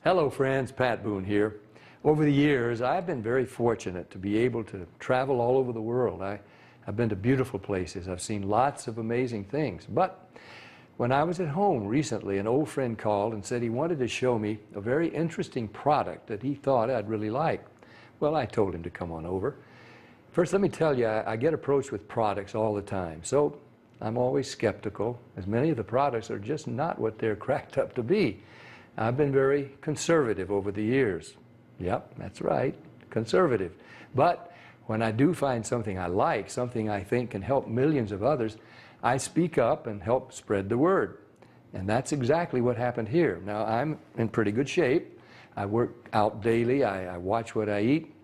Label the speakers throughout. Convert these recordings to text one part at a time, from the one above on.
Speaker 1: Hello friends, Pat Boone here. Over the years, I've been very fortunate to be able to travel all over the world. I've been to beautiful places. I've seen lots of amazing things. But when I was at home recently, an old friend called and said he wanted to show me a very interesting product that he thought I'd really like. Well, I told him to come on over. First, let me tell you, I get approached with products all the time. So I'm always skeptical, as many of the products are just not what they're cracked up to be. I've been very conservative over the years. Yep, that's right, conservative. But when I do find something I like, something I think can help millions of others, I speak up and help spread the word. And that's exactly what happened here. Now, I'm in pretty good shape. I work out daily. I watch what I eat.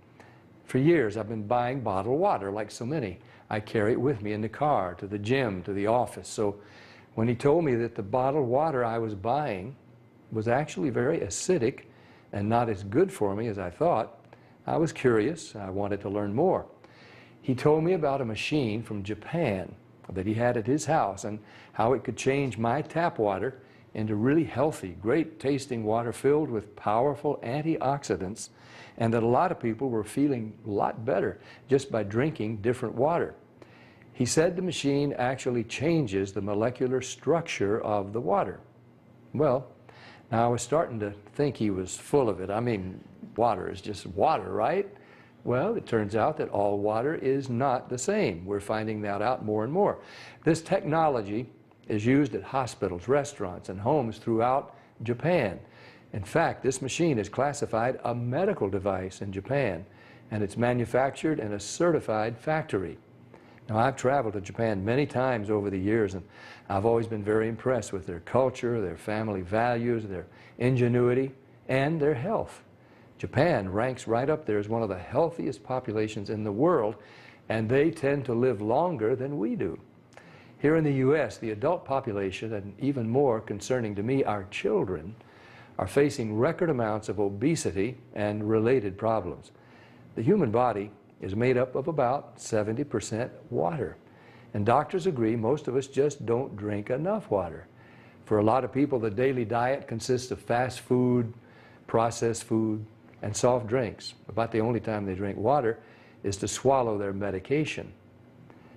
Speaker 1: For years, I've been buying bottled water like so many. I carry it with me in the car, to the gym, to the office. So when he told me that the bottled water I was buying was actually very acidic and not as good for me as I thought, I was curious. I wanted to learn more. He told me about a machine from Japan that he had at his house and how it could change my tap water into really healthy, great tasting water filled with powerful antioxidants, and that a lot of people were feeling a lot better just by drinking different water. He said the machine actually changes the molecular structure of the water. Well, now I was starting to think he was full of it. I mean, water is just water, right? Well, it turns out that all water is not the same. We're finding that out more and more. This technology is used at hospitals, restaurants, and homes throughout Japan. In fact, this machine is classified a medical device in Japan, and it's manufactured in a certified factory. Now, I've traveled to Japan many times over the years, and I've always been very impressed with their culture, their family values, their ingenuity, and their health. Japan ranks right up there as one of the healthiest populations in the world, and they tend to live longer than we do. Here in the U.S., the adult population, and even more concerning to me, our children, are facing record amounts of obesity and related problems. The human body is made up of about 70% water. And doctors agree most of us just don't drink enough water. For a lot of people, the daily diet consists of fast food, processed food, and soft drinks. About the only time they drink water is to swallow their medication.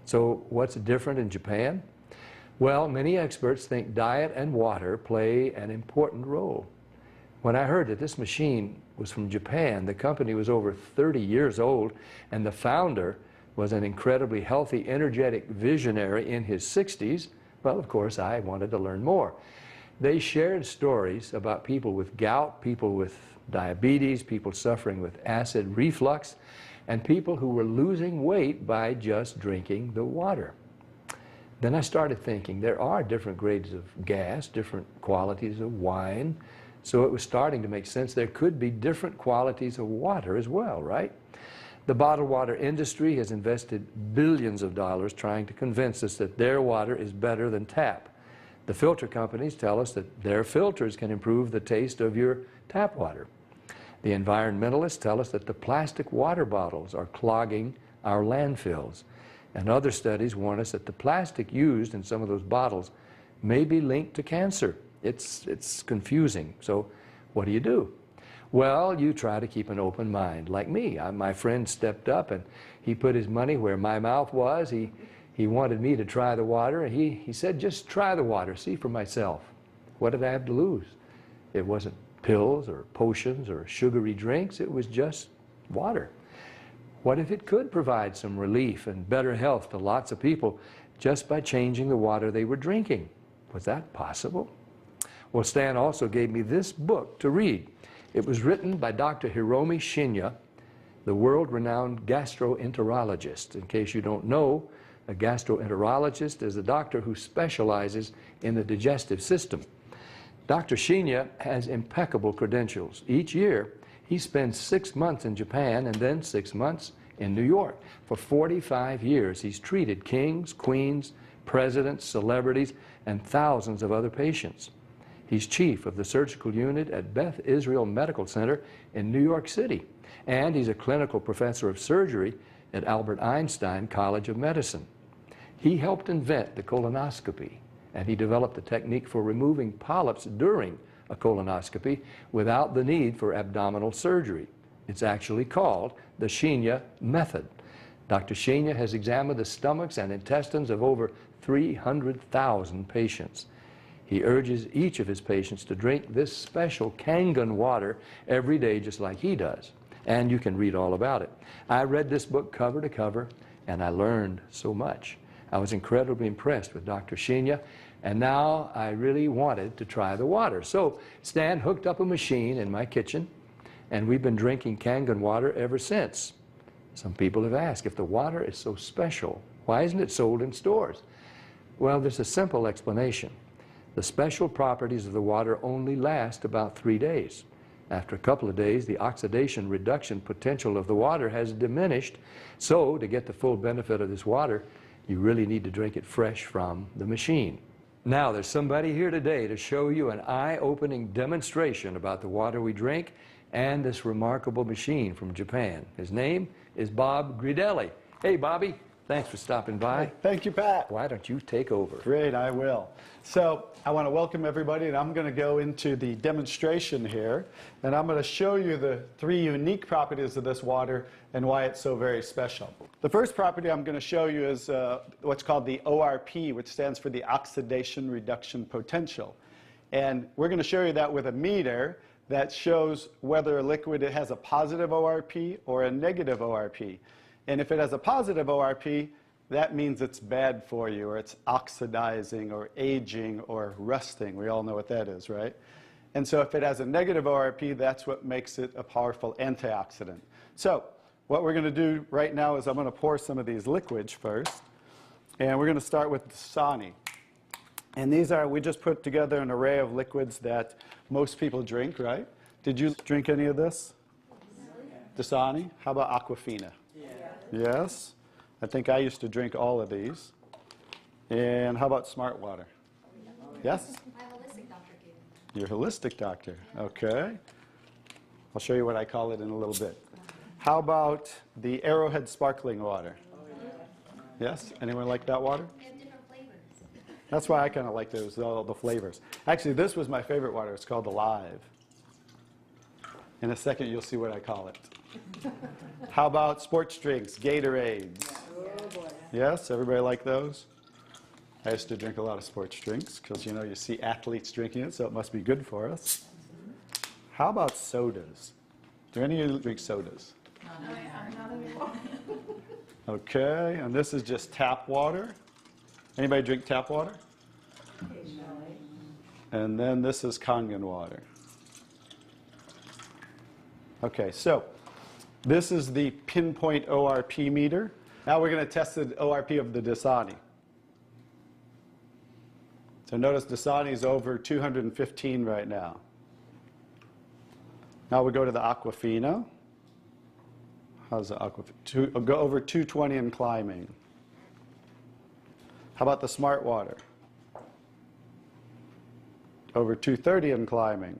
Speaker 1: So what's different in Japan? Well, many experts think diet and water play an important role. When I heard that this machine was from Japan, the company was over 30 years old, and the founder was an incredibly healthy, energetic visionary in his 60s, well, of course, I wanted to learn more. They shared stories about people with gout, people with diabetes, people suffering with acid reflux, and people who were losing weight by just drinking the water. Then I started thinking there are different grades of gas, different qualities of wine, so it was starting to make sense there could be different qualities of water as well, right? The bottled water industry has invested billions of dollars trying to convince us that their water is better than tap. The filter companies tell us that their filters can improve the taste of your tap water. The environmentalists tell us that the plastic water bottles are clogging our landfills. And other studies warn us that the plastic used in some of those bottles may be linked to cancer. It's confusing. So what do? Well, you try to keep an open mind. Like me, my friend stepped up and he put his money where my mouth was. He wanted me to try the water, and he said, just try the water, see for myself. What did I have to lose? It wasn't pills or potions or sugary drinks. It was just water. What if it could provide some relief and better health to lots of people just by changing the water they were drinking? Was that possible? Well, Stan also gave me this book to read. It was written by Dr. Hiromi Shinya, the world-renowned gastroenterologist. In case you don't know, a gastroenterologist is a doctor who specializes in the digestive system. Dr. Shinya has impeccable credentials. Each year, he spends 6 months in Japan and then 6 months in New York. For 45 years, he's treated kings, queens, presidents, celebrities, and thousands of other patients. He's chief of the surgical unit at Beth Israel Medical Center in New York City, and he's a clinical professor of surgery at Albert Einstein College of Medicine. He helped invent the colonoscopy, and he developed a technique for removing polyps during a colonoscopy without the need for abdominal surgery. It's actually called the Shan method. Dr. Shan has examined the stomachs and intestines of over 300,000 patients. He urges each of his patients to drink this special Kangen water every day just like he does. And you can read all about it. I read this book cover to cover, and I learned so much. I was incredibly impressed with Dr. Shan, and now I really wanted to try the water. So Stan hooked up a machine in my kitchen, and we've been drinking Kangen water ever since. Some people have asked, if the water is so special, why isn't it sold in stores? Well, there's a simple explanation. The special properties of the water only last about 3 days. After a couple of days, the oxidation reduction potential of the water has diminished. So to get the full benefit of this water, you really need to drink it fresh from the machine. Now, there's somebody here today to show you an eye-opening demonstration about the water we drink and this remarkable machine from Japan. His name is Bob Gridelli. Hey, Bobby. Thanks for stopping by.
Speaker 2: Thank you, Pat.
Speaker 1: Why don't you take over?
Speaker 2: Great, I will. So I want to welcome everybody, and I'm going to go into the demonstration here, and I'm going to show you the 3 unique properties of this water and why it's so very special. The first property I'm going to show you is what's called the ORP, which stands for the oxidation reduction potential. And we're going to show you that with a meter that shows whether a liquid has a positive ORP or a negative ORP. And if it has a positive ORP, that means it's bad for you, or it's oxidizing, or aging, or rusting. We all know what that is, right? And so if it has a negative ORP, that's what makes it a powerful antioxidant. So what we're going to do right now is I'm going to pour some of these liquids first. And we're going to start with Dasani. And these are, we just put together an array of liquids that most people drink, right? Did you drink any of this? Dasani? How about Aquafina? Yes. I think I used to drink all of these. And how about Smart Water? Yes?
Speaker 3: My holistic doctor gave it.
Speaker 2: Your holistic doctor. Okay. I'll show you what I call it in a little bit. How about the Arrowhead sparkling water? Yes? Anyone like that water?
Speaker 3: They have different flavors.
Speaker 2: That's why I kind of like those, all the flavors. Actually, this was my favorite water. It's called Alive. In a second, you'll see what I call it. How about sports drinks, Gatorades? Yes, everybody like those? I used to drink a lot of sports drinks because, you know, you see athletes drinking it, so it must be good for us. How about sodas? Do any of you drink sodas?
Speaker 3: Not anymore.
Speaker 2: Okay, and this is just tap water. Anybody drink tap water?
Speaker 3: Occasionally.
Speaker 2: And then this is Kangen water. Okay, so this is the pinpoint ORP meter. Now we're going to test the ORP of the Dasani. So notice Dasani is over 215 right now. Now we go to the Aquafina. How's the Aquafina? Go over 220 and climbing. How about the Smart Water? Over 230 and climbing.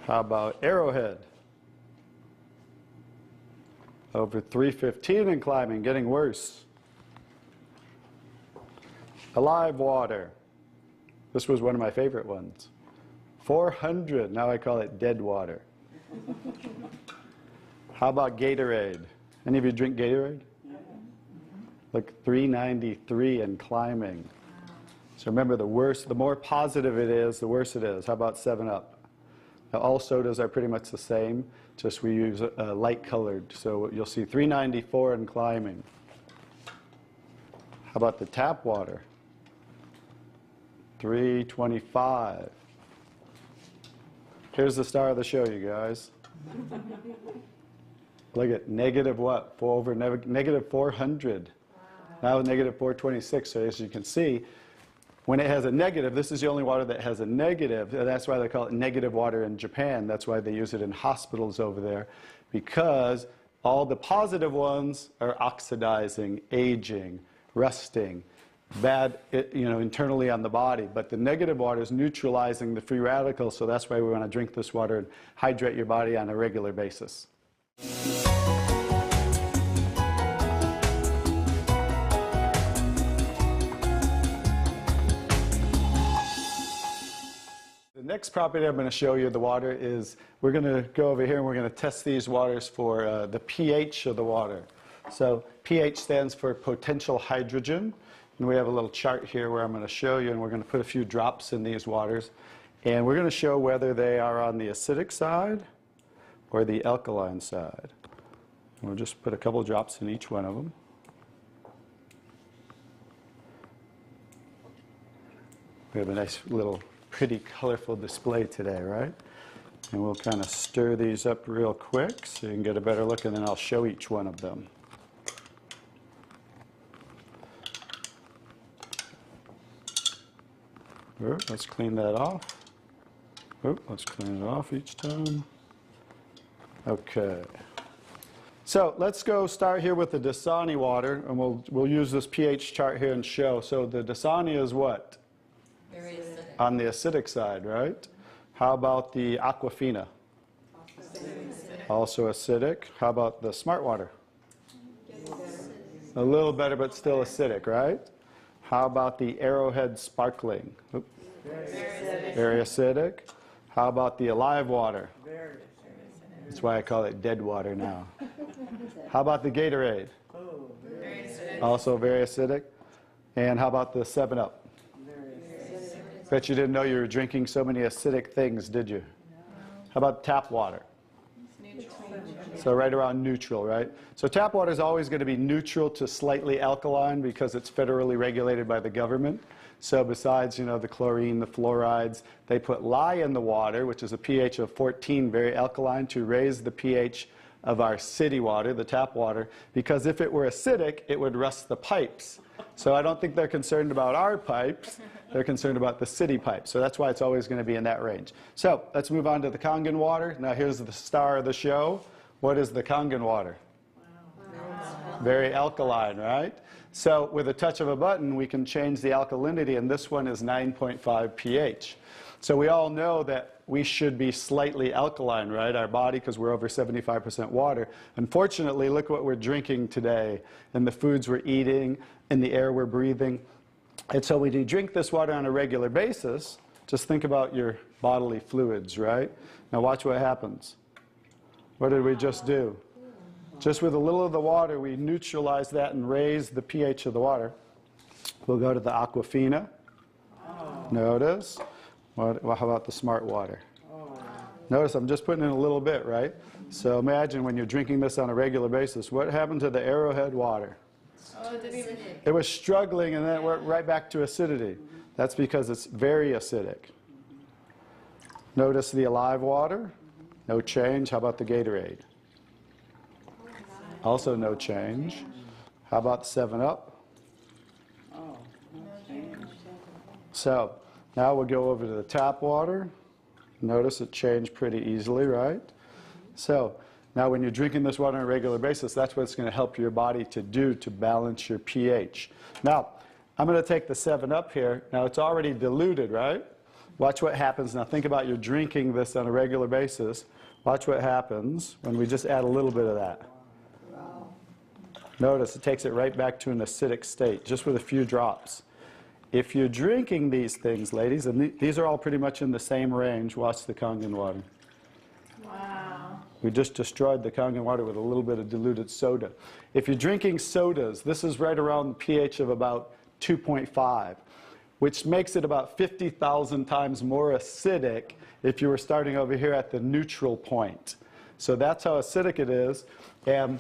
Speaker 2: How about Arrowhead? Over 315 and climbing, getting worse. Alive Water. This was one of my favorite ones. 400, now I call it dead water. How about Gatorade? Any of you drink Gatorade? Look, 393 and climbing. So remember, the more positive it is, the worse it is. How about 7-Up? Now, all sodas are pretty much the same, just we use light colored. So you'll see 394 and climbing. How about the tap water? 325. Here's the star of the show, you guys. Look at negative what? Negative 400. Wow. Now negative 426. So as you can see, when it has a negative, this is the only water that has a negative. That's why they call it negative water in Japan. That's why they use it in hospitals over there, because all the positive ones are oxidizing, aging, rusting, bad, internally on the body. But the negative water is neutralizing the free radicals, so that's why we want to drink this water and hydrate your body on a regular basis. next property I'm going to show you the water is, we're going to go over here and we're going to test these waters for the pH of the water. So pH stands for potential hydrogen. And we have a little chart here where I'm going to show you, and we're going to put a few drops in these waters. And we're going to show whether they are on the acidic side or the alkaline side. And we'll just put a couple drops in each one of them. We have a nice little pretty colorful display today, right? And we'll kind of stir these up real quick so you can get a better look, and then I'll show each one of them. Let's clean that off. Let's clean it off each time. Okay. So let's go start here with the Dasani water, and we'll use this pH chart here and show. So the Dasani is what?
Speaker 3: Very acidic.
Speaker 2: On the acidic side, right? How about the Aquafina? Also acidic. How about the Smart Water? A little better, but still acidic, right? How about the Arrowhead Sparkling? Oop. Very acidic. How about the Alive Water? That's why I call it dead water now. How about the Gatorade?
Speaker 3: Very acidic.
Speaker 2: Also very acidic. And how about the 7-Up? Bet you didn't know you were drinking so many acidic things, did you? How about tap water? So right around neutral, right? So tap water is always going to be neutral to slightly alkaline because it's federally regulated by the government. So besides, you know, the chlorine, the fluorides, they put lye in the water, which is a pH of 14, very alkaline, to raise the pH of our city water, the tap water, because if it were acidic, it would rust the pipes. So I don't think they're concerned about our pipes. They're concerned about the city pipes. So that's why it's always going to be in that range. So let's move on to the Kangen water. Now here's the star of the show. What is the Kangen water? Very alkaline, right? So with a touch of a button, we can change the alkalinity, and this one is 9.5 pH. So we all know that we should be slightly alkaline, right? Our body, because we're over 75% water. Unfortunately, look what we're drinking today, and the foods we're eating, and the air we're breathing. And so when you drink this water on a regular basis, just think about your bodily fluids, right? Now watch what happens. What did we just do? Just with a little of the water, we neutralize that and raise the pH of the water. We'll go to the Aquafina. Notice. How about the Smart Water? Notice I'm just putting in a little bit, right? So imagine when you're drinking this on a regular basis, what happened to the Arrowhead water? It was struggling, and then it went right back to acidity. That's because it's very acidic. Notice the Alive Water. No change. How about the Gatorade? Also no change. How about the 7-Up? So now we'll go over to the tap water. Notice it changed pretty easily, right? So now when you're drinking this water on a regular basis, that's what it's going to help your body to do to balance your pH. Now, I'm going to take the 7-Up here. Now it's already diluted, right? Watch what happens. Now think about you're drinking this on a regular basis. Watch what happens when we just add a little bit of that. Notice it takes it right back to an acidic state, just with a few drops. If you're drinking these things, ladies, and these are all pretty much in the same range, watch the Kangen water.
Speaker 3: Wow.
Speaker 2: We just destroyed the Kangen water with a little bit of diluted soda. If you're drinking sodas, this is right around the pH of about 2.5, which makes it about 50,000 times more acidic if you were starting over here at the neutral point. So that's how acidic it is. And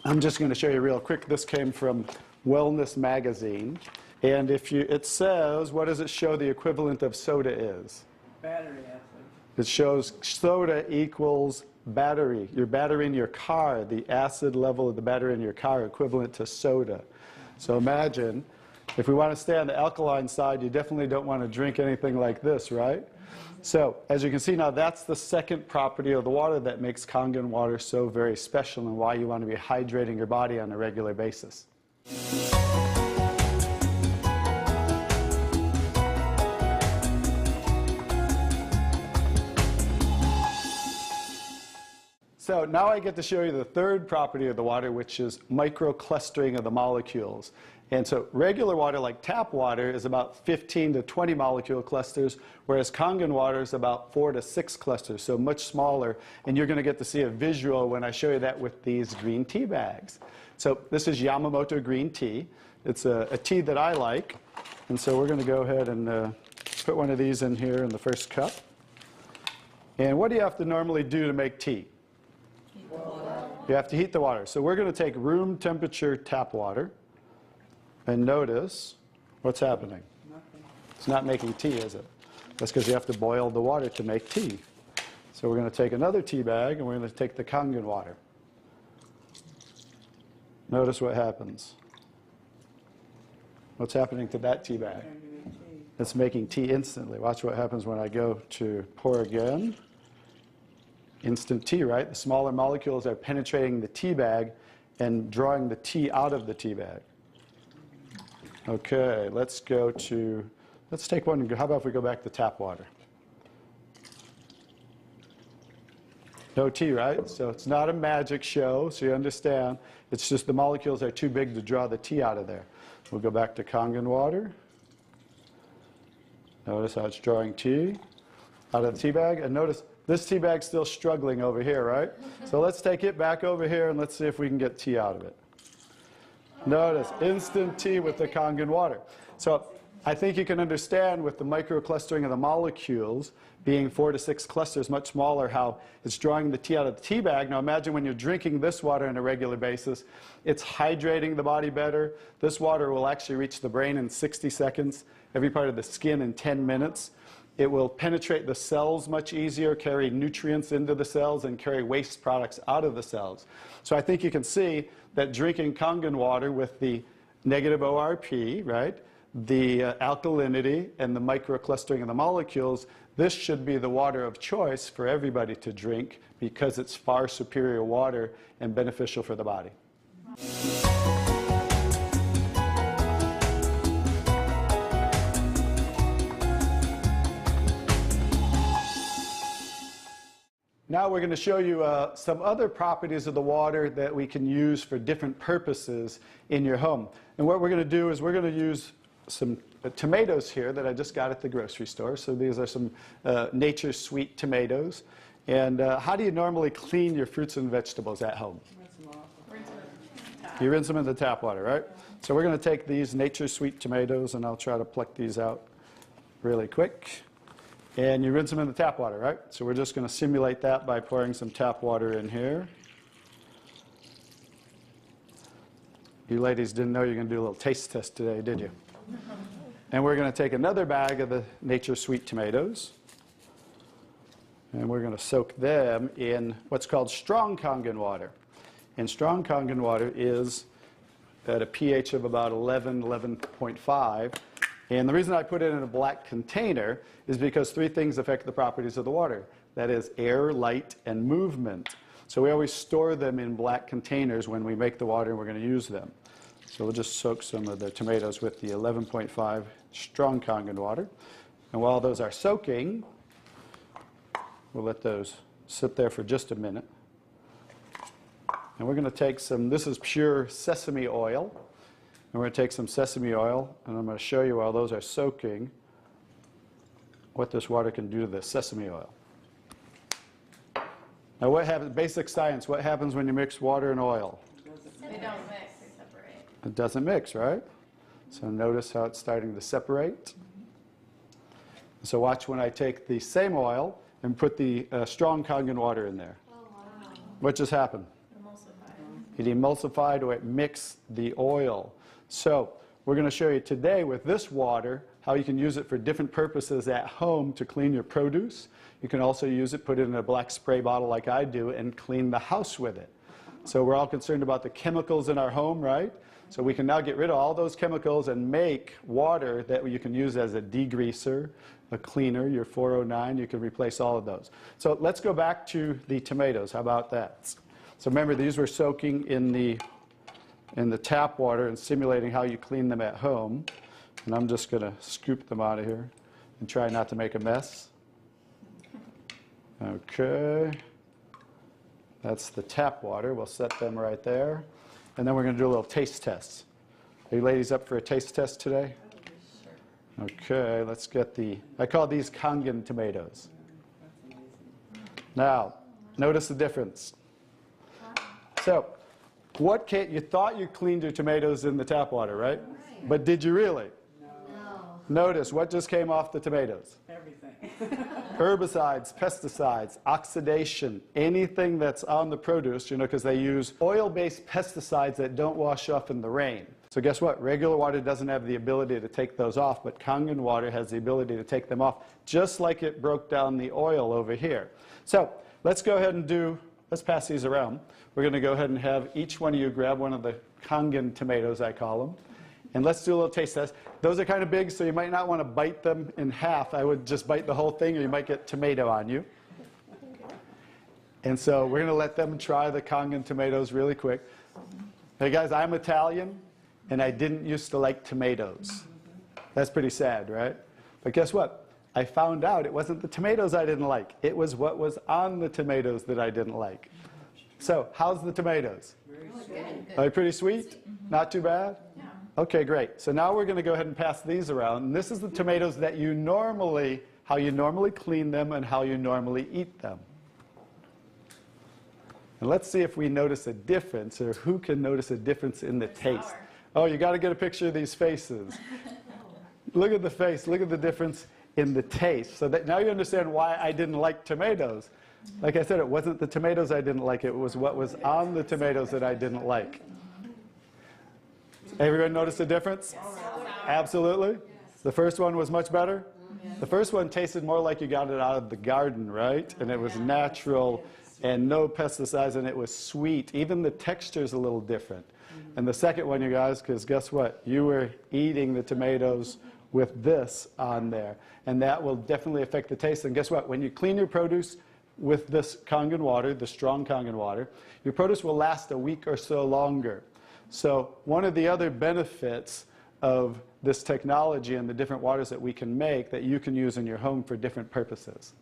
Speaker 2: I'm just going to show you real quick. This came from Wellness Magazine. And it says, what does it show the equivalent of soda is?
Speaker 4: Battery acid.
Speaker 2: It shows soda equals battery. Your battery in your car, the acid level of the battery in your car equivalent to soda. So imagine, if we want to stay on the alkaline side, you definitely don't want to drink anything like this, right? So as you can see now, that's the second property of the water that makes Kangen water so very special and why you want to be hydrating your body on a regular basis. So now I get to show you the third property of the water, which is microclustering of the molecules. And so regular water, like tap water, is about 15 to 20 molecule clusters, whereas Kangen water is about 4 to 6 clusters, so much smaller. And you're going to get to see a visual when I show you that with these green tea bags. So this is Yamamoto green tea. It's a tea that I like. And so we're going to go ahead and put one of these in here in the first cup. And what do you have to normally do to make tea?
Speaker 3: Heat the water.
Speaker 2: You have to heat the water. So we're going to take room temperature tap water. And notice what's happening.
Speaker 4: Nothing.
Speaker 2: It's not making tea, is it? That's because you have to boil the water to make tea. So we're going to take another tea bag, and we're going to take the Kangen water. Notice what happens. What's happening to that tea bag? It's making tea instantly. Watch what happens when I go to pour again. Instant tea, right? The smaller molecules are penetrating the tea bag and drawing the tea out of the tea bag. Okay, let's take one. How about if we go back to tap water? No tea, right? So it's not a magic show, so you understand. It's just the molecules are too big to draw the tea out of there. We'll go back to Kangen water. Notice how it's drawing tea out of the tea bag. And notice this tea bag's still struggling over here, right? So let's take it back over here and let's see if we can get tea out of it. Notice, instant tea with the Kangen water. So I think you can understand with the microclustering of the molecules being 4 to 6 clusters, much smaller, how it's drawing the tea out of the tea bag. Now imagine when you're drinking this water on a regular basis, it's hydrating the body better. This water will actually reach the brain in 60 seconds, every part of the skin in 10 minutes. It will penetrate the cells much easier, carry nutrients into the cells, and carry waste products out of the cells. So I think you can see that drinking Kangen water with the negative ORP, right, the alkalinity, and the microclustering of the molecules, this should be the water of choice for everybody to drink because it's far superior water and beneficial for the body. Now we're going to show you some other properties of the water that we can use for different purposes in your home. And what we're going to do is we're going to use some tomatoes here that I just got at the grocery store. So these are some Nature's Sweet tomatoes. And how do you normally clean your fruits and vegetables at home? You rinse them in the tap water, right? So we're going to take these Nature's Sweet tomatoes, and I'll try to pluck these out really quick. And you rinse them in the tap water, right? So we're just going to simulate that by pouring some tap water in here. You ladies didn't know you were going to do a little taste test today, did you? And we're going to take another bag of the Nature's Sweet tomatoes. And we're going to soak them in what's called strong Kangen water. And strong Kangen water is at a pH of about 11, 11.5. And the reason I put it in a black container is because 3 things affect the properties of the water. That is air, light, and movement. So we always store them in black containers when we make the water and we're going to use them. So we'll just soak some of the tomatoes with the 11.5 strong Kangen water. And while those are soaking, we'll let those sit there for just a minute. And we're going to take some, this is pure sesame oil. And we're going to take some sesame oil, and I'm going to show you while those are soaking what this water can do to the sesame oil. Now what happens, basic science, what happens when you mix water and oil?
Speaker 3: They don't mix, they separate.
Speaker 2: It doesn't mix, right? So notice how it's starting to separate. So watch when I take the same oil and put the strong Kangen water in there.
Speaker 3: Oh, wow.
Speaker 2: What just happened?
Speaker 3: Emulsified.
Speaker 2: It emulsified or it mixed the oil. So we're going to show you today with this water how you can use it for different purposes at home to clean your produce. You can also use it, put it in a black spray bottle like I do, and clean the house with it. So we're all concerned about the chemicals in our home, right? So we can now get rid of all those chemicals and make water that you can use as a degreaser, a cleaner, your 409. You can replace all of those. So let's go back to the tomatoes. How about that? So remember, these were soaking in the tap water and simulating how you clean them at home. And I'm just going to scoop them out of here and try not to make a mess. Okay. That's the tap water. We'll set them right there. And then we're going to do a little taste test. Are you ladies up for a taste test today? Okay, let's get I call these Kangen tomatoes. Now, notice the difference. So, you thought you cleaned your tomatoes in the tap water, right? But did you really?
Speaker 4: No.
Speaker 2: Notice what just came off the tomatoes.
Speaker 5: Everything.
Speaker 2: Herbicides, pesticides, oxidation, anything that's on the produce, because they use oil-based pesticides that don't wash off in the rain. So guess what? Regular water doesn't have the ability to take those off, but Kangen water has the ability to take them off, just like it broke down the oil over here. So let's go ahead and let's pass these around. We're going to go ahead and have each one of you grab one of the Kangen tomatoes, I call them. And let's do a little taste test. Those are kind of big, so you might not want to bite them in half. I would just bite the whole thing, or you might get tomato on you. And so we're going to let them try the Kangen tomatoes really quick. Hey guys, I'm Italian, and I didn't used to like tomatoes. That's pretty sad, right? But guess what? I found out it wasn't the tomatoes I didn't like. It was what was on the tomatoes that I didn't like. So how's the tomatoes? Are they pretty sweet? Not too bad? Okay, great. So now we're going to go ahead and pass these around. And this is the tomatoes that how you normally clean them and how you normally eat them. And let's see if we notice a difference, or who can notice a difference in the taste. Oh, you got to get a picture of these faces. Look at the face. Look at the difference in the taste. So that now you understand why I didn't like tomatoes. Like I said, it wasn't the tomatoes I didn't like. It was what was on the tomatoes that I didn't like. Everyone notice the difference? Absolutely. Yes. The first one was much better? Yes. The first one tasted more like you got it out of the garden, right? And it was natural and no pesticides, and it was sweet. Even the texture's a little different. And the second one, you guys, because guess what? You were eating the tomatoes with this on there. And that will definitely affect the taste. And guess what? When you clean your produce with this Kangen water, the strong Kangen water, your produce will last a week or so longer. So one of the other benefits of this technology and the different waters that we can make that you can use in your home for different purposes.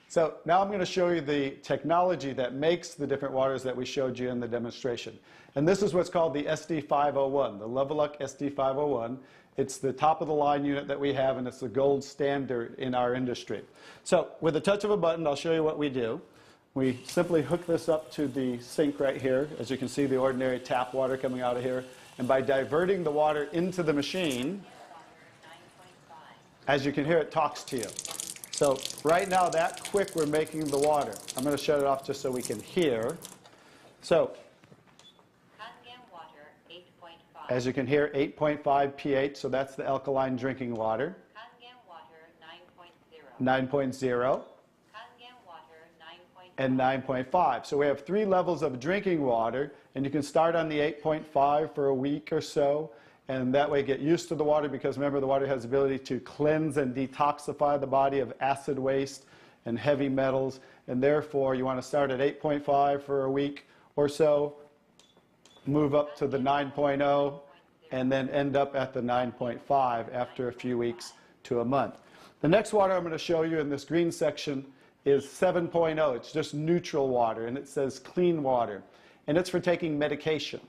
Speaker 2: So now I'm going to show you the technology that makes the different waters that we showed you in the demonstration. And this is what's called the SD501, the Leveluck SD501. It's the top of the line unit that we have, and it's the gold standard in our industry. So with the touch of a button, I'll show you what we do. We simply hook this up to the sink right here. As you can see, the ordinary tap water coming out of here. And by diverting the water into the machine, as you can hear, it talks to you. So right now, that quick, we're making the water. I'm going to shut it off just so we can hear. So as you can hear, 8.5 pH, so that's the alkaline drinking water.
Speaker 4: Kangen water
Speaker 2: 9.0.
Speaker 4: 9.0. Kangen water 9.5.
Speaker 2: And 9.5. So we have 3 levels of drinking water, and you can start on the 8.5 for a week or so, and that way get used to the water, because remember, the water has the ability to cleanse and detoxify the body of acid waste and heavy metals, and therefore you want to start at 8.5 for a week or so, move up to the 9.0, and then end up at the 9.5 after a few weeks to a month. The next water I'm going to show you in this green section is 7.0. It's just neutral water, and it says clean water. And it's for taking medication.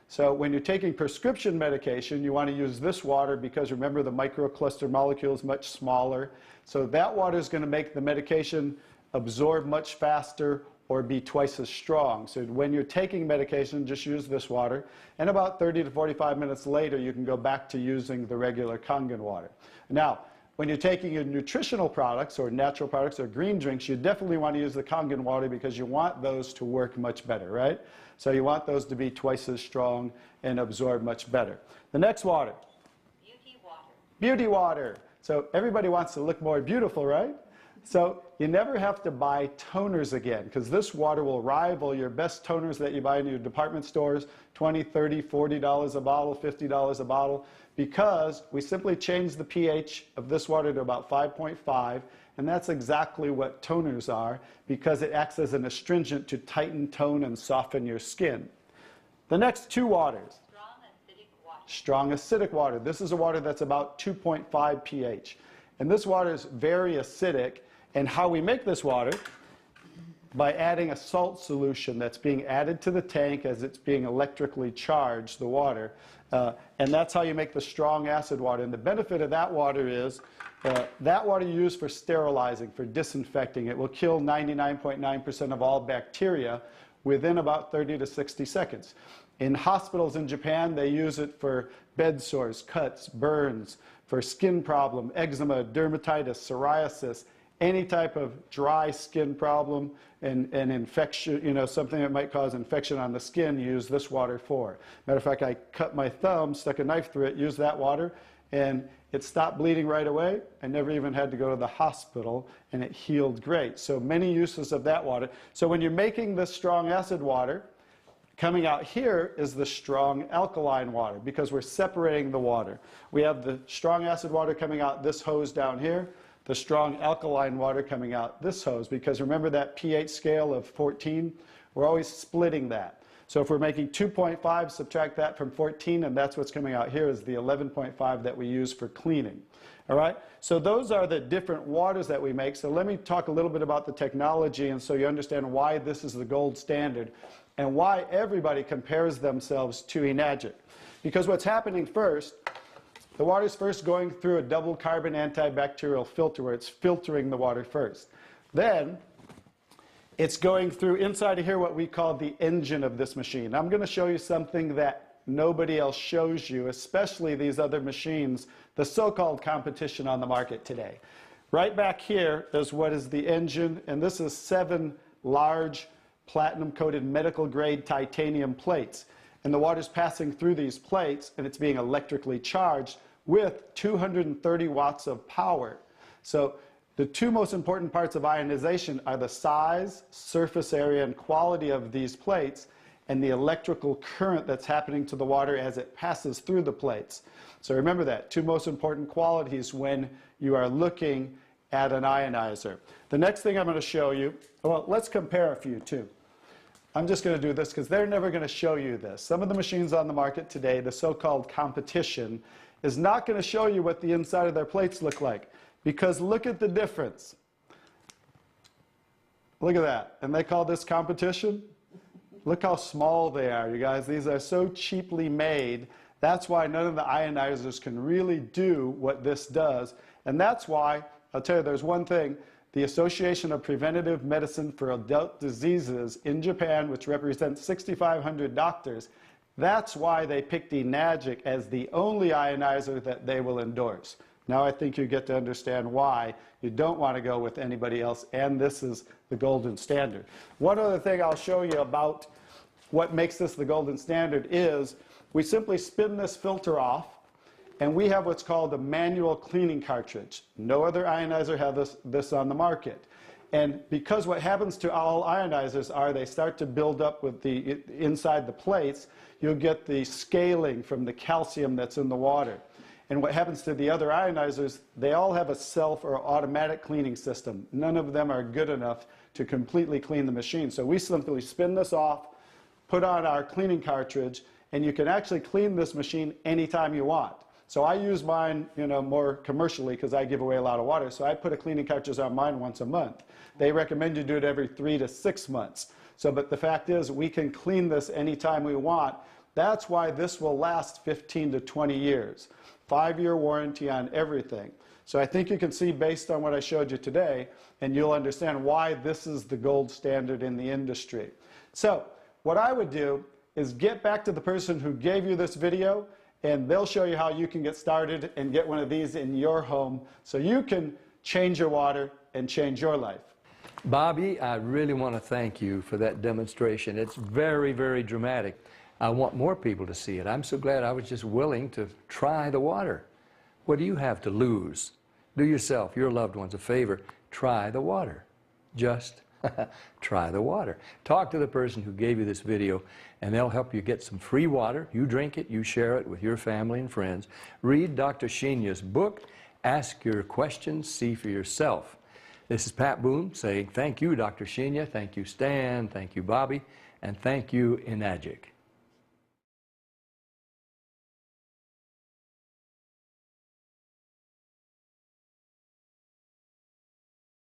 Speaker 2: So when you're taking prescription medication, you want to use this water because remember, the microcluster molecule is much smaller. So that water is going to make the medication absorb much faster or be twice as strong. So when you're taking medication, just use this water. And about 30 to 45 minutes later, you can go back to using the regular Kangen water. Now, when you're taking your nutritional products or natural products or green drinks, you definitely want to use the Kangen water because you want those to work much better, right? So you want those to be twice as strong and absorb much better. The next water.
Speaker 4: Beauty water.
Speaker 2: Beauty water. So everybody wants to look more beautiful, right? So you never have to buy toners again, because this water will rival your best toners that you buy in your department stores, $20, $30, $40 a bottle, $50 a bottle, because we simply change the pH of this water to about 5.5, and that's exactly what toners are, because it acts as an astringent to tighten, tone, and soften your skin. The next 2 waters.
Speaker 4: Strong
Speaker 2: strong acidic water. This is a water that's about 2.5 pH. And this water is very acidic. And how we make this water? By adding a salt solution that's being added to the tank as it's being electrically charged, the water. And that's how you make the strong acid water. And the benefit of that water is that water you use for sterilizing, for disinfecting. It will kill 99.9% of all bacteria within about 30 to 60 seconds. In hospitals in Japan, they use it for bed sores, cuts, burns, for skin problem, eczema, dermatitis, psoriasis, any type of dry skin problem and infection, something that might cause infection on the skin, use this water for. Matter of fact, I cut my thumb, stuck a knife through it, used that water, and it stopped bleeding right away. I never even had to go to the hospital, and it healed great. So many uses of that water. So when you're making this strong acid water, coming out here is the strong alkaline water, because we're separating the water. We have the strong acid water coming out this hose down here, the strong alkaline water coming out this hose, because remember that pH scale of 14? We're always splitting that. So if we're making 2.5, subtract that from 14, and that's what's coming out here is the 11.5 that we use for cleaning. All right? So those are the different waters that we make. So let me talk a little bit about the technology, and so you understand why this is the gold standard and why everybody compares themselves to Enagic. Because what's happening first, the water's first going through a double carbon antibacterial filter where it's filtering the water first. Then it's going through inside of here what we call the engine of this machine. I'm going to show you something that nobody else shows you, especially these other machines, the so-called competition on the market today. Right back here is what is the engine, and this is 7 large platinum-coated medical-grade titanium plates. And the water's passing through these plates, and it's being electrically charged with 230 watts of power. So the two most important parts of ionization are the size, surface area, and quality of these plates, and the electrical current that's happening to the water as it passes through the plates. So remember that, two most important qualities when you are looking at an ionizer. The next thing I'm going to show you, well, let's compare a few too. I'm just going to do this because they're never going to show you this. Some of the machines on the market today, the so-called competition, is not going to show you what the inside of their plates look like. Because look at the difference. Look at that. And they call this competition? Look how small they are, you guys. These are so cheaply made. That's why none of the ionizers can really do what this does. And that's why, I'll tell you, there's one thing. The Association of Preventive Medicine for Adult Diseases in Japan, which represents 6,500 doctors, that's why they picked Enagic as the only ionizer that they will endorse. Now I think you get to understand why you don't want to go with anybody else, and this is the golden standard. One other thing I'll show you about what makes this the golden standard is we simply spin this filter off, and we have what's called a manual cleaning cartridge. No other ionizer has this on the market. And because what happens to all ionizers are they start to build up with the inside the plates, you'll get the scaling from the calcium that's in the water. And what happens to the other ionizers, they all have a self or automatic cleaning system. None of them are good enough to completely clean the machine. So we simply spin this off, put on our cleaning cartridge, and you can actually clean this machine anytime you want. So I use mine, more commercially because I give away a lot of water. So I put a cleaning cartridge on mine once a month. They recommend you do it every 3 to 6 months. So, but the fact is, we can clean this anytime we want. That's why this will last 15 to 20 years. 5-year warranty on everything. So I think you can see based on what I showed you today, and you'll understand why this is the gold standard in the industry. So what I would do is get back to the person who gave you this video, and they'll show you how you can get started and get one of these in your home so you can change your water and change your life.
Speaker 1: Bobby, I really want to thank you for that demonstration. It's very, very dramatic. I want more people to see it. I'm so glad I was just willing to try the water. What do you have to lose? Do yourself, your loved ones, a favor. Try the water. Just try the water. Talk to the person who gave you this video, and they'll help you get some free water. You drink it, you share it with your family and friends. Read Dr. Shan's book. Ask your questions, see for yourself. This is Pat Boone saying thank you, Dr. Shan. Thank you, Stan. Thank you, Bobby. And thank you, Enagic.